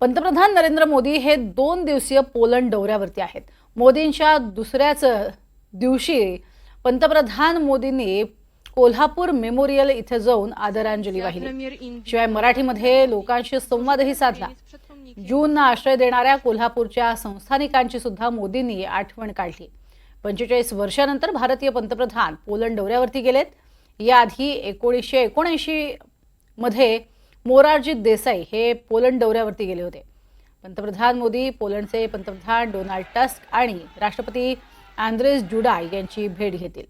पंतप्रधान नरेंद्र मोदी हे 2 दिवसीय पोलंड दौऱ्यावरती आहेत। मोदींच्या दुसऱ्याच दिवशी पंतप्रधान मोदींनी कोल्हापूर मेमोरियल इथे जाऊन आदरांजली वाहिली। शिवाय मराठीमध्ये लोकांशी संवादही साधला। जूनना आश्रय देणाऱ्या कोल्हापूरच्या संस्थानिकांची सुद्धा मोदींनी आठवण काढली। 45 वर्षांनंतर भारतीय पंतप्रधान पोलंड दौऱ्यावरती गेलेत। याआधी 1979 मध्ये मोरारजी देसाई हे पोलंड दौऱ्यावरती गेले होते। पंतप्रधान मोदी पोलंडचे पंतप्रधान डोनाल्ड टस्क आणि राष्ट्रपती अँद्रेस डुडा यांची भेट घेतील।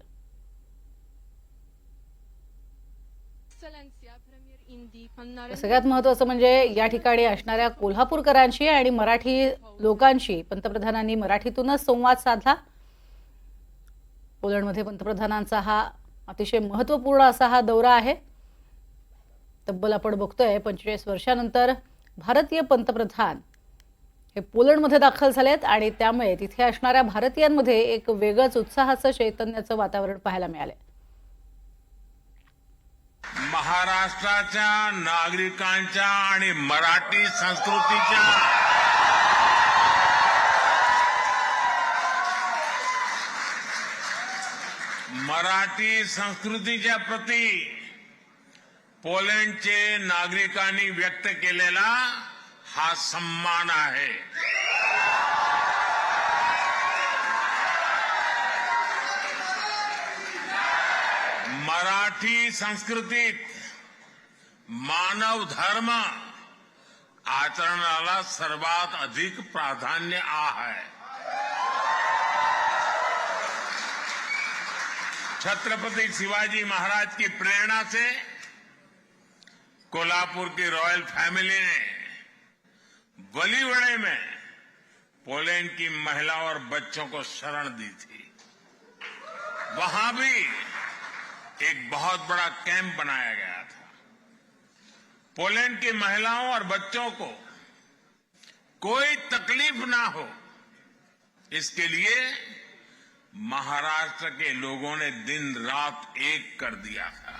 सगळ्यात महत्त्वाचं म्हणजे या ठिकाणी असणाऱ्या कोल्हापूरकरांशी आणि मराठी लोकांशी पंतप्रधानांनी मराठीतूनच संवाद साधला। पोलंडमध्ये पंतप्रधानांचा हा अतिशय महत्त्वपूर्ण असा हा दौरा आहे। तब्बल आपण बघतोय 45 वर्षांनंतर भारतीय पंतप्रधान हे पोलंडमध्ये दाखल झालेत आणि त्यामुळे तिथे असणाऱ्या भारतीयांमध्ये एक वेगळंच उत्साहाचं चैतन्याचं वातावरण पाहायला मिळाले। महाराष्ट्राच्या नागरिकांच्या आणि मराठी संस्कृतीच्या प्रती पोलंडचे नागरिकांनी व्यक्त केलेला हा सन्मान आहे। मराठी संस्कृतीत मानव धर्म आचरणाला सर्वात अधिक प्राधान्य आहे। छत्रपति शिवाजी महाराज की प्रेरणा से कोल्हापुर की रॉयल फैमिली ने वलीवड़े में पोलैंड की महिलाओं और बच्चों को शरण दी थी। वहां भी एक बहुत बड़ा कैंप बनाया गया था। पोलैंड की महिलाओं और बच्चों को कोई तकलीफ ना हो, इसके लिए महाराष्ट्र के लोगों ने दिन रात एक कर दिया था।